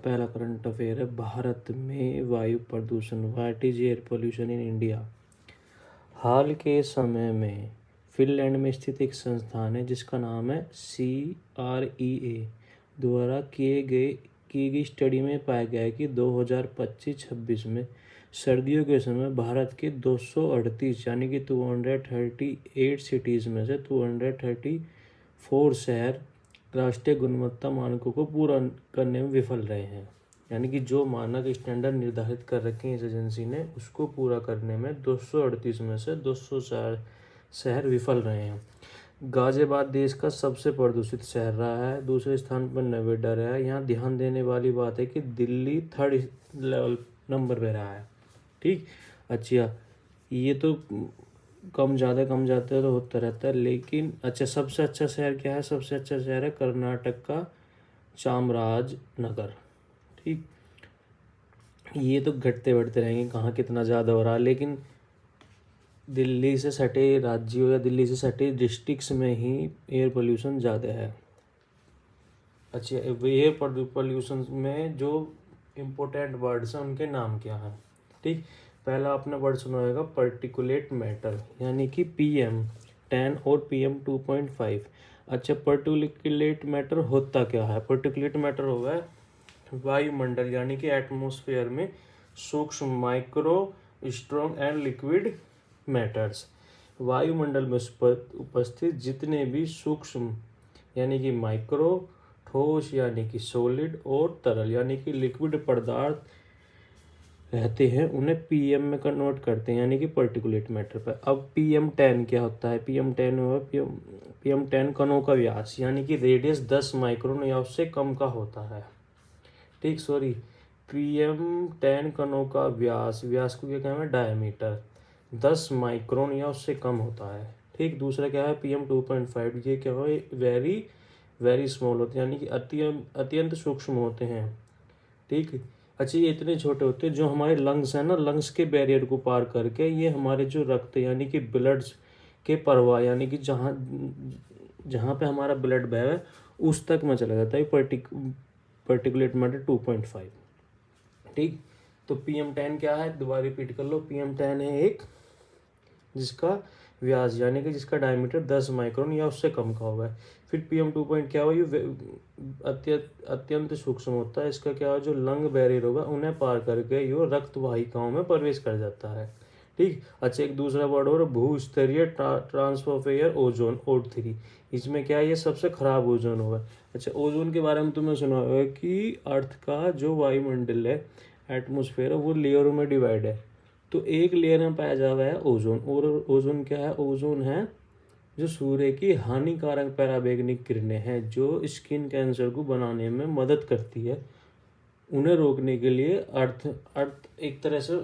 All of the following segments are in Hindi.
पहला करंट अफेयर है, भारत में वायु प्रदूषण, what is air pollution in India. हाल के समय में फिनलैंड में स्थित एक संस्थान है जिसका नाम है CREA द्वारा की गई स्टडी में पाया गया है कि 2025-26 में सर्दियों के समय भारत के 238 यानी कि 238 सिटीज़ में से 234 शहर राष्ट्रीय गुणवत्ता मानकों को पूरा करने में विफल रहे हैं। यानी कि जो मानक स्टैंडर्ड निर्धारित कर रखे हैं इस एजेंसी ने, उसको पूरा करने में 238 में से 204 शहर विफल रहे हैं। गाजियाबाद देश का सबसे प्रदूषित शहर रहा है, दूसरे स्थान पर नोएडा रहा है। यहाँ ध्यान देने वाली बात है कि दिल्ली 3rd लेवल नंबर पे रहा है। ठीक, अच्छा, ये तो कम ज़्यादा तो होता रहता है, लेकिन अच्छा सबसे अच्छा शहर क्या है? सबसे अच्छा शहर है कर्नाटक का चामराजनगर। ठीक, ये तो घटते बढ़ते रहेंगे, कहाँ कितना ज़्यादा हो रहा है, लेकिन दिल्ली से सटे राज्यों या दिल्ली से सटे डिस्ट्रिक्ट्स में ही एयर पोल्यूशन ज़्यादा है। अच्छा, एयर पोल्यूशन में जो इम्पोर्टेंट वर्ड्स हैं उनके नाम क्या हैं? ठीक, पहला आपने वर्ड सुना होगा पर्टिकुलेट मैटर, यानी कि PM10 और PM2.5। अच्छा, पर्टिकुलेट मैटर होता क्या है? पर्टिकुलेट मैटर होगा वायुमंडल यानी कि एटमॉस्फेयर में सूक्ष्म, micro, strong and liquid matters. वायुमंडल में उपस्थित जितने भी सूक्ष्म यानी कि माइक्रो, ठोस यानी कि सॉलिड और तरल यानी कि लिक्विड पदार्थ रहते हैं, उन्हें PM में कन्वर्ट करते हैं यानी कि पर्टिकुलेट मैटर पर। अब PM10 क्या होता है? PM10 हुआ PM10 कणों का व्यास यानी कि रेडियस 10 माइक्रोन या उससे कम का होता है। ठीक, सॉरी, PM10 कणों का व्यास को क्या कहते हैं? डायमीटर 10 माइक्रोन या उससे कम होता है। ठीक, दूसरा क्या है? PM2.5, ये क्या है? वेरी स्मॉल होते हैं यानी कि अत्यंत सूक्ष्म होते हैं। ठीक, अच्छा, ये इतने छोटे होते हैं जो हमारे लंग्स हैं ना, लंग्स के बैरियर को पार करके ये हमारे जो रक्त यानी कि ब्लड्स के प्रवाह यानी कि जहाँ पे हमारा ब्लड बह है उस तक में चला जाता है पर्टिकुलेट मैटर 2.5। ठीक, तो PM10 क्या है? दोबारा रिपीट कर लो। PM10 है एक जिसका व्यास यानी कि जिसका डायमीटर 10 माइक्रोन या उससे कम का होगा। फिर PM2 क्या हुआ? ये अत्यंत सूक्ष्म होता है। इसका क्या हुआ? जो लंग बैरियर होगा उन्हें पार करके ये रक्त वाहिकाओं में प्रवेश कर जाता है। ठीक, अच्छा, एक दूसरा वर्ड और भूस्तरीय ट्रांसफर ओजोन O3। इसमें क्या है? ये सबसे खराब ओजोन होगा। अच्छा, ओजोन के बारे में तुमने सुना होगा कि अर्थ का जो वायुमंडल है, एटमोसफेयर है, वो लेयरों में डिवाइड है। तो एक लेयर में पाया जा रहा है ओजोन, और ओजोन क्या है? ओजोन है जो सूर्य की हानिकारक पराबैंगनी किरणें हैं जो स्किन कैंसर को बनाने में मदद करती है। उन्हें रोकने के लिए अर्थ एक तरह से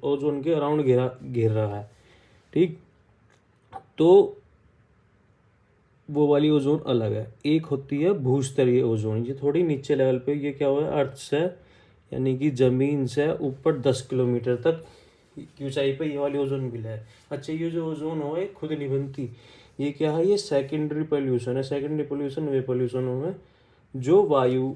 ओजोन के अराउंड घेर रहा है। ठीक, तो वो वाली ओजोन अलग है। एक होती है भूस्तरीय ओजोन, ये थोड़ी नीचे लेवल पे। ये क्या हुआ? अर्थ से यानी कि जमीन से ऊपर 10 किलोमीटर तक की ऊंचाई पे ये वाली ओजोन मिला है। अच्छा, ये जो ओजोन हो खुद नहीं बनती, ये क्या है? ये सेकेंडरी पोल्यूशन है। सेकेंडरी पोल्यूशन वे पोल्यूशन होगा जो वायु,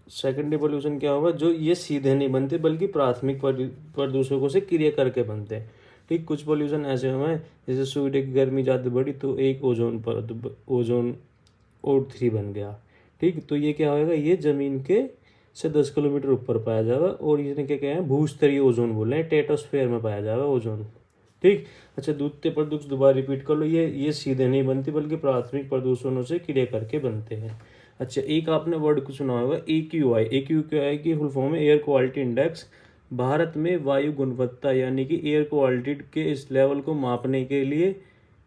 सेकेंडरी पोल्यूशन क्या होगा? जो ये सीधे नहीं बनते बल्कि प्राथमिक प्रदूषकों से क्रिया करके बनते हैं। ठीक, कुछ पोल्यूशन ऐसे हुए जैसे सूर्य की गर्मी ज़्यादा बढ़ी तो एक ओजोन O3 बन गया। ठीक, तो ये क्या होगा? ये जमीन के से 10 किलोमीटर ऊपर पाया जाएगा और इसने क्या क्या है? भूस्तरीय ओजोन बोल रहे हैं, टेटोस्फेयर में पाया जाएगा ओजोन। ठीक, अच्छा, द्वितीय प्रदूषक दोबारा रिपीट कर लो। ये सीधे नहीं बनती बल्कि प्राथमिक प्रदूषणों से क्रिया करके बनते हैं। अच्छा, एक आपने वर्ड को सुना होगा AQI। AQI की फुल फॉर्म है एयर क्वालिटी इंडेक्स। भारत में वायु गुणवत्ता यानी कि एयर क्वालिटी के इस लेवल को मापने के लिए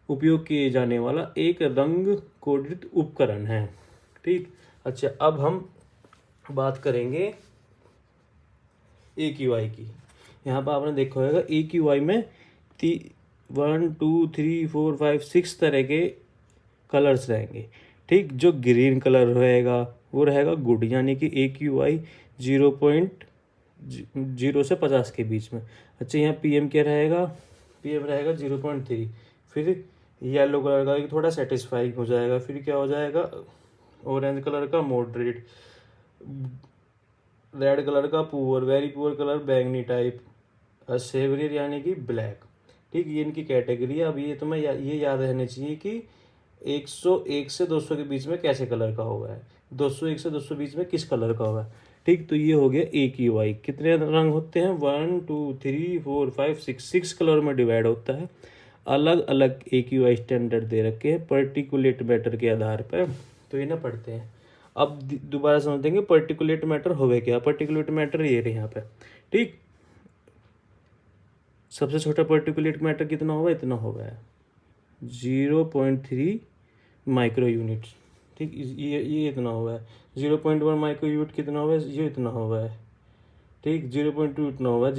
उपयोग किए जाने वाला एक रंग कोडित उपकरण है। ठीक, अच्छा, अब हम बात करेंगे AQI की। यहाँ पर आपने देखा होगा AQI में 1 2 3 4 5 6 तरह के कलर्स रहेंगे। ठीक, जो ग्रीन कलर रहेगा वो रहेगा गुड यानी कि AQI 0.0 से 50 के बीच में। अच्छा, यहाँ PM क्या रहेगा? PM रहेगा 0.3। फिर येलो कलर का थोड़ा सेटिस्फाइंग हो जाएगा। फिर क्या हो जाएगा? ऑरेंज कलर का मॉडरेट, रेड कलर का पुअर, वेरी पुअर कलर बैंगनी टाइप, सेवरियर यानी कि ब्लैक। ठीक, ये इनकी कैटेगरी है। अब ये तुम्हें ये याद रहना चाहिए कि 101 से 200 के बीच में कैसे कलर का होगा है, 201 से 200 बीच में किस कलर का होगा। ठीक, तो ये हो गया AQI। कितने रंग होते हैं? 1 2 3 4 5 6 कलर में डिवाइड होता है। अलग अलग AQI स्टैंडर्ड दे रखे हैं पर्टिकुलेट मैटर के आधार पर, तो ये ना पढ़ते हैं। अब दोबारा समझ देंगे पर्टिकुलेट मैटर होवे क्या। पर्टिकुलेट मैटर ये रहे यहाँ पे। ठीक, सबसे छोटा पर्टिकुलेट मैटर कितना होगा? इतना होगा, 0.3 माइक्रो यूनिट। ठीक, ये इतना हुआ है। 0.1 माइक्रो यूनिट कितना हुआ है? ये इतना हुआ है। ठीक, 0.2 इतना हुआ है,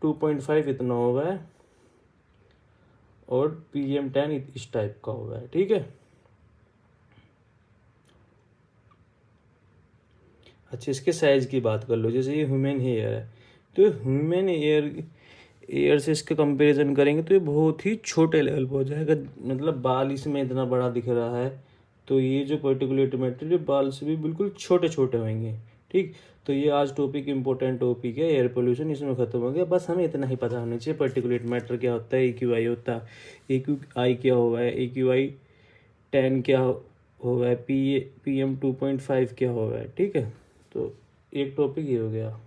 2.5 इतना हुआ है, और PM10 इस टाइप का हुआ है। ठीक है, अच्छा इसके साइज की बात कर लो। जैसे ये ह्यूमन हेयर है, तो ह्यूमन एयर से इसका कंपैरिजन करेंगे तो ये बहुत ही छोटे लेवल पर हो जाएगा। मतलब बाल इसमें इतना बड़ा दिख रहा है, तो ये जो पर्टिकुलेट मैटर ये बाल से भी बिल्कुल छोटे छोटे होंगे। ठीक, तो ये आज टॉपिक इंपॉर्टेंट टॉपिक है एयर पोल्यूशन, इसमें खत्म हो गया। बस हमें इतना ही पता होना चाहिए पर्टिकुलेट मैटर क्या होता है, AQI होता है, AQI क्या होगा है, AQI 10 क्या होगा है, PM 2.5 क्या होगा है। ठीक है, तो एक टॉपिक ये हो गया।